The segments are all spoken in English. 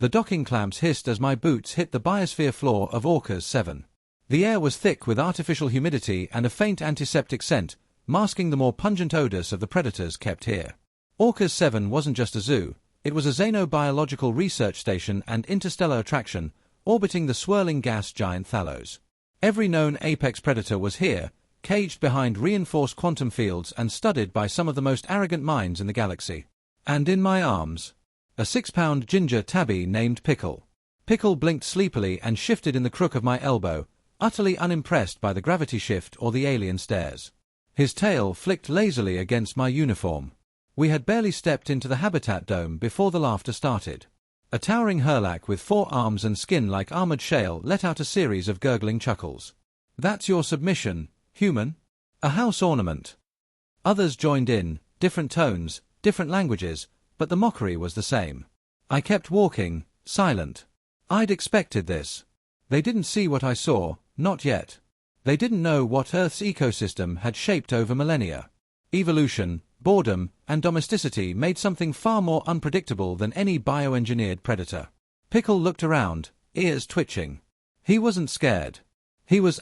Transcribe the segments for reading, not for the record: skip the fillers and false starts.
The docking clamps hissed as my boots hit the biosphere floor of HFY 7. The air was thick with artificial humidity and a faint antiseptic scent, masking the more pungent odors of the predators kept here. HFY 7 wasn't just a zoo, it was a xenobiological research station and interstellar attraction, orbiting the swirling gas giant Thalos. Every known apex predator was here, caged behind reinforced quantum fields and studied by some of the most arrogant minds in the galaxy. And in my arms, a 6-pound ginger tabby named Pickle. Pickle blinked sleepily and shifted in the crook of my elbow, utterly unimpressed by the gravity shift or the alien stares. His tail flicked lazily against my uniform. We had barely stepped into the habitat dome before the laughter started. A towering Herlac with 4 arms and skin like armored shale let out a series of gurgling chuckles. "That's your submission, human? A house ornament." Others joined in, different tones, different languages, but the mockery was the same. I kept walking, silent. I'd expected this. They didn't see what I saw, not yet. They didn't know what Earth's ecosystem had shaped over millennia. Evolution, boredom, and domesticity made something far more unpredictable than any bioengineered predator. Pickle looked around, ears twitching. He wasn't scared. He was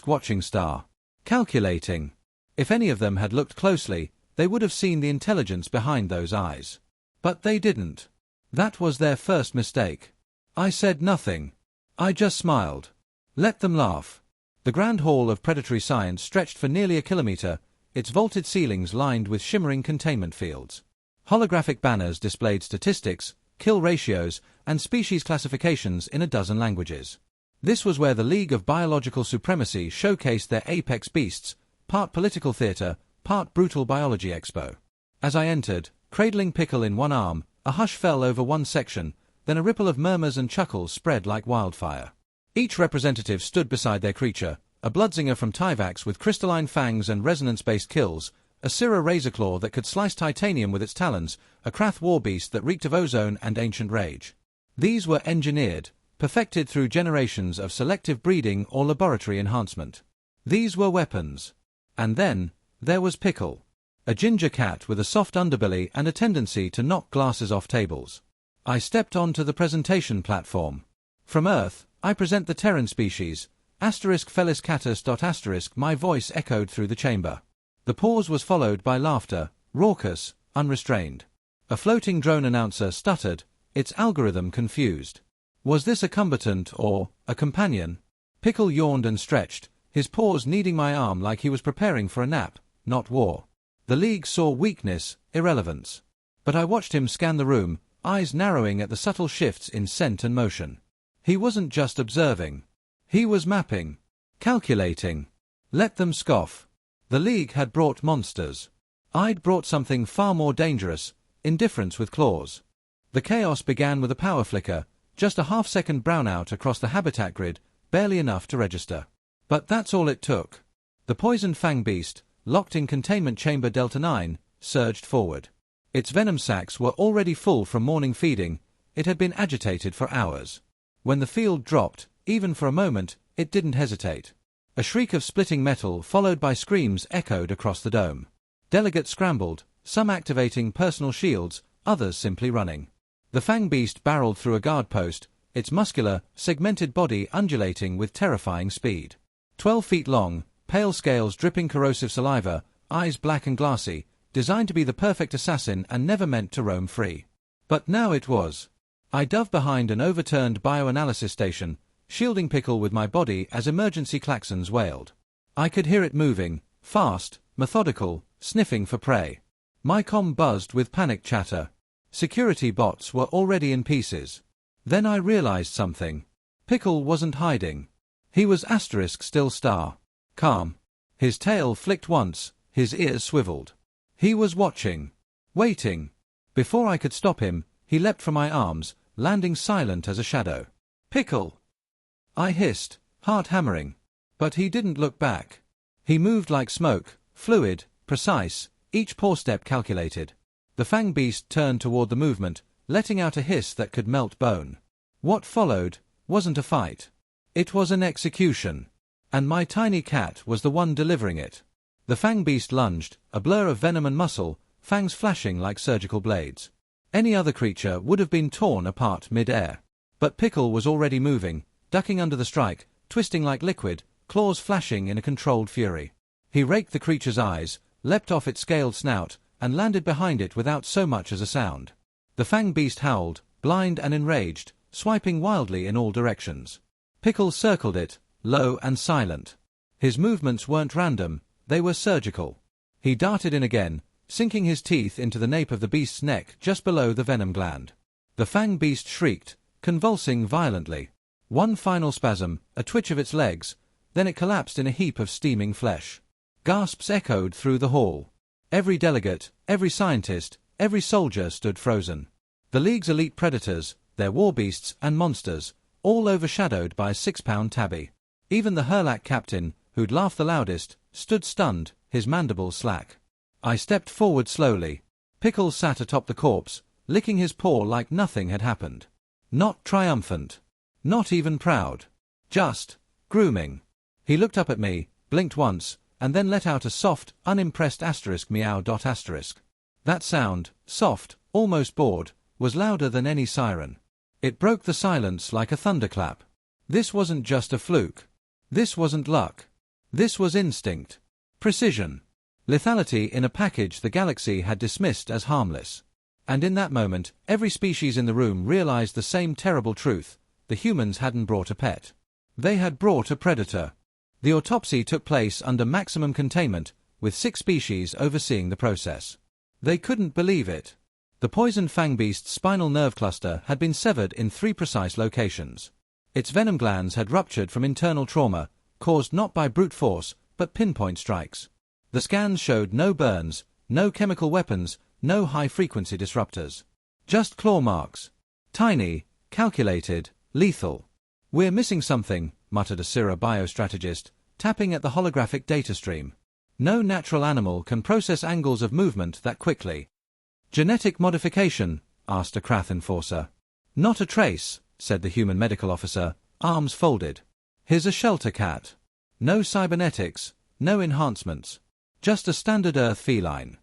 watching star. Calculating. If any of them had looked closely, they would have seen the intelligence behind those eyes. But they didn't. That was their first mistake. I said nothing. I just smiled. Let them laugh. The grand hall of predatory science stretched for nearly a kilometer, its vaulted ceilings lined with shimmering containment fields. Holographic banners displayed statistics, kill ratios, and species classifications in a dozen languages. This was where the League of Biological Supremacy showcased their apex beasts, part political theater, part brutal biology expo. As I entered, cradling Pickle in one arm, a hush fell over one section, then a ripple of murmurs and chuckles spread like wildfire. Each representative stood beside their creature, a bloodzinger from Tyvax with crystalline fangs and resonance-based kills, a Syrah razorclaw that could slice titanium with its talons, a Krath warbeast that reeked of ozone and ancient rage. These were engineered, perfected through generations of selective breeding or laboratory enhancement. These were weapons. And then, there was Pickle. A ginger cat with a soft underbelly and a tendency to knock glasses off tables. I stepped onto the presentation platform. From Earth, I present the Terran species, *Felis catus. My voice echoed through the chamber. The pause was followed by laughter, raucous, unrestrained. A floating drone announcer stuttered, its algorithm confused. Was this a combatant or a companion? Pickle yawned and stretched, his paws kneading my arm like he was preparing for a nap, not war. The League saw weakness, irrelevance. But I watched him scan the room, eyes narrowing at the subtle shifts in scent and motion. He wasn't just observing. He was mapping. Calculating. Let them scoff. The League had brought monsters. I'd brought something far more dangerous, indifference with claws. The chaos began with a power flicker, just a half-second brownout across the habitat grid, barely enough to register. But that's all it took. The poisoned Fangbeast, locked in containment chamber Delta 9, surged forward. Its venom sacs were already full from morning feeding, it had been agitated for hours. When the field dropped, even for a moment, it didn't hesitate. A shriek of splitting metal followed by screams echoed across the dome. Delegates scrambled, some activating personal shields, others simply running. The Fangbeast barreled through a guard post, its muscular, segmented body undulating with terrifying speed. 12 feet long, pale scales dripping corrosive saliva, eyes black and glassy, designed to be the perfect assassin and never meant to roam free. But now it was. I dove behind an overturned bioanalysis station, shielding Pickle with my body as emergency klaxons wailed. I could hear it moving, fast, methodical, sniffing for prey. My comm buzzed with panic chatter. Security bots were already in pieces. Then I realized something. Pickle wasn't hiding. He was still star. Calm. His tail flicked once, his ears swiveled. He was watching. Waiting. Before I could stop him, he leapt from my arms, landing silent as a shadow. Pickle! I hissed, heart hammering. But he didn't look back. He moved like smoke, fluid, precise, each paw step calculated. The Fangbeast turned toward the movement, letting out a hiss that could melt bone. What followed wasn't a fight. It was an execution. And my tiny cat was the one delivering it. The Fangbeast lunged, a blur of venom and muscle, fangs flashing like surgical blades. Any other creature would have been torn apart mid-air. But Pickle was already moving, ducking under the strike, twisting like liquid, claws flashing in a controlled fury. He raked the creature's eyes, leapt off its scaled snout, and landed behind it without so much as a sound. The Fangbeast howled, blind and enraged, swiping wildly in all directions. Pickle circled it, low and silent. His movements weren't random, they were surgical. He darted in again, sinking his teeth into the nape of the beast's neck just below the venom gland. The Fangbeast shrieked, convulsing violently. One final spasm, a twitch of its legs, then it collapsed in a heap of steaming flesh. Gasps echoed through the hall. Every delegate, every scientist, every soldier stood frozen. The League's elite predators, their war beasts and monsters, all overshadowed by a 6-pound tabby. Even the Hurlac captain, who'd laughed the loudest, stood stunned, his mandibles slack. I stepped forward slowly. Pickle sat atop the corpse, licking his paw like nothing had happened. Not triumphant. Not even proud. Just grooming. He looked up at me, blinked once, and then let out a soft, unimpressed meow. That sound, soft, almost bored, was louder than any siren. It broke the silence like a thunderclap. This wasn't just a fluke. This wasn't luck. This was instinct. Precision. Lethality in a package the galaxy had dismissed as harmless. And in that moment, every species in the room realized the same terrible truth. The humans hadn't brought a pet. They had brought a predator. The autopsy took place under maximum containment, with 6 species overseeing the process. They couldn't believe it. The poisoned Fangbeast's spinal nerve cluster had been severed in 3 precise locations. Its venom glands had ruptured from internal trauma, caused not by brute force, but pinpoint strikes. The scans showed no burns, no chemical weapons, no high-frequency disruptors. Just claw marks. Tiny, calculated, lethal. "We're missing something," muttered a Syrah biostrategist, tapping at the holographic data stream. "No natural animal can process angles of movement that quickly." "Genetic modification?" asked a Krath enforcer. "Not a trace," said the human medical officer, arms folded. "Here's a shelter cat. No cybernetics, no enhancements. Just a standard Earth feline."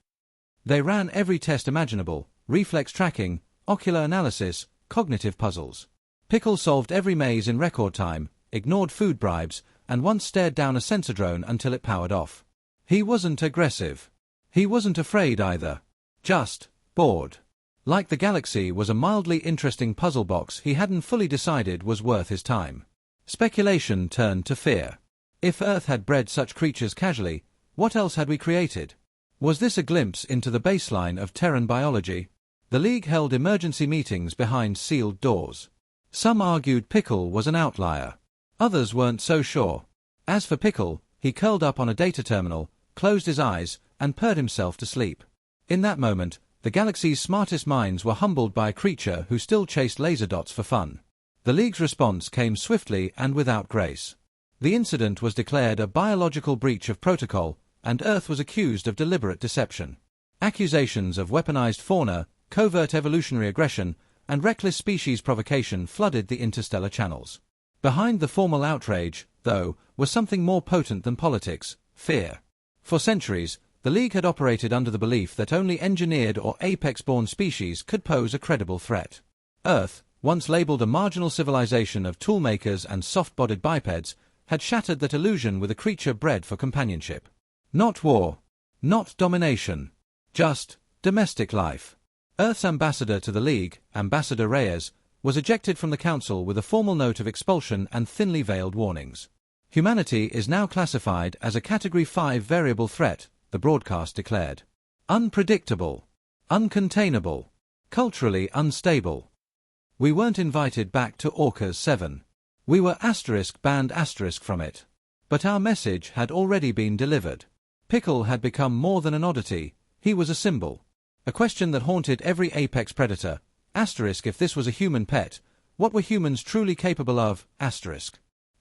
They ran every test imaginable: reflex tracking, ocular analysis, cognitive puzzles. Pickle solved every maze in record time, ignored food bribes, and once stared down a sensor drone until it powered off. He wasn't aggressive. He wasn't afraid either. Just bored. Like the galaxy was a mildly interesting puzzle box he hadn't fully decided was worth his time. Speculation turned to fear. If Earth had bred such creatures casually, what else had we created? Was this a glimpse into the baseline of Terran biology? The League held emergency meetings behind sealed doors. Some argued Pickle was an outlier. Others weren't so sure. As for Pickle, he curled up on a data terminal, closed his eyes, and purred himself to sleep. In that moment, the galaxy's smartest minds were humbled by a creature who still chased laser dots for fun. The League's response came swiftly and without grace. The incident was declared a biological breach of protocol, and Earth was accused of deliberate deception. Accusations of weaponized fauna, covert evolutionary aggression, and reckless species provocation flooded the interstellar channels. Behind the formal outrage, though, was something more potent than politics: fear. For centuries, the League had operated under the belief that only engineered or apex-born species could pose a credible threat. Earth, once labeled a marginal civilization of toolmakers and soft-bodied bipeds, had shattered that illusion with a creature bred for companionship. Not war. Not domination. Just domestic life. Earth's ambassador to the League, Ambassador Reyes, was ejected from the Council with a formal note of expulsion and thinly veiled warnings. Humanity is now classified as a Category 5 variable threat, the broadcast declared. Unpredictable. Uncontainable. Culturally unstable. We weren't invited back to Orcas 7. We were banned from it. But our message had already been delivered. Pickle had become more than an oddity, he was a symbol. A question that haunted every apex predator. If this was a human pet, what were humans truly capable of?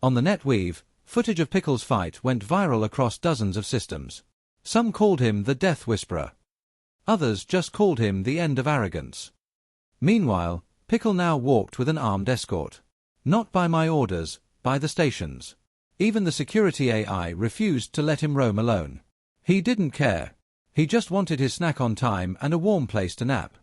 On the net weave, footage of Pickle's fight went viral across dozens of systems. Some called him the Death Whisperer. Others just called him the End of Arrogance. Meanwhile, Pickle now walked with an armed escort. Not by my orders, by the station's. Even the security AI refused to let him roam alone. He didn't care. He just wanted his snack on time and a warm place to nap.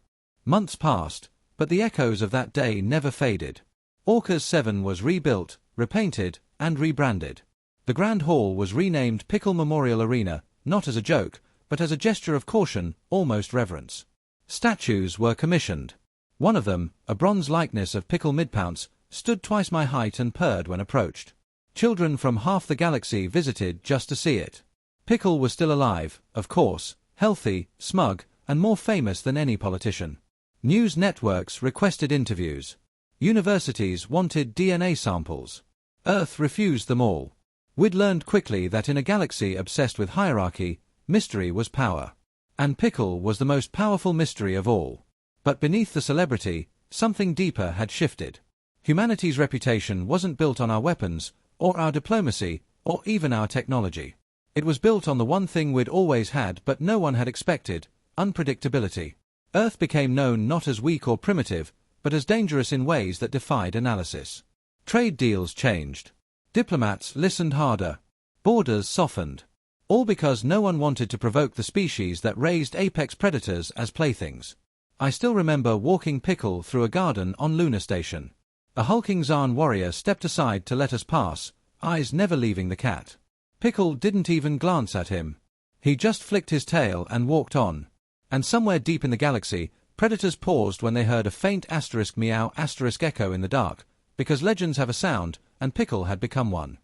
Months passed, but the echoes of that day never faded. Orcas 7 was rebuilt, repainted, and rebranded. The Grand Hall was renamed Pickle Memorial Arena, not as a joke, but as a gesture of caution, almost reverence. Statues were commissioned. One of them, a bronze likeness of Pickle Midpounce, stood twice my height and purred when approached. Children from half the galaxy visited just to see it. Pickle was still alive, of course, healthy, smug, and more famous than any politician. News networks requested interviews. Universities wanted DNA samples. Earth refused them all. We'd learned quickly that in a galaxy obsessed with hierarchy, mystery was power. And Pickle was the most powerful mystery of all. But beneath the celebrity, something deeper had shifted. Humanity's reputation wasn't built on our weapons, or our diplomacy, or even our technology. It was built on the one thing we'd always had but no one had expected: unpredictability. Earth became known not as weak or primitive, but as dangerous in ways that defied analysis. Trade deals changed. Diplomats listened harder. Borders softened. All because no one wanted to provoke the species that raised apex predators as playthings. I still remember walking Pickle through a garden on Lunar Station. A hulking Zarn warrior stepped aside to let us pass, eyes never leaving the cat. Pickle didn't even glance at him. He just flicked his tail and walked on. And somewhere deep in the galaxy, predators paused when they heard a faint *meow* echo in the dark, because legends have a sound, and Pickle had become one.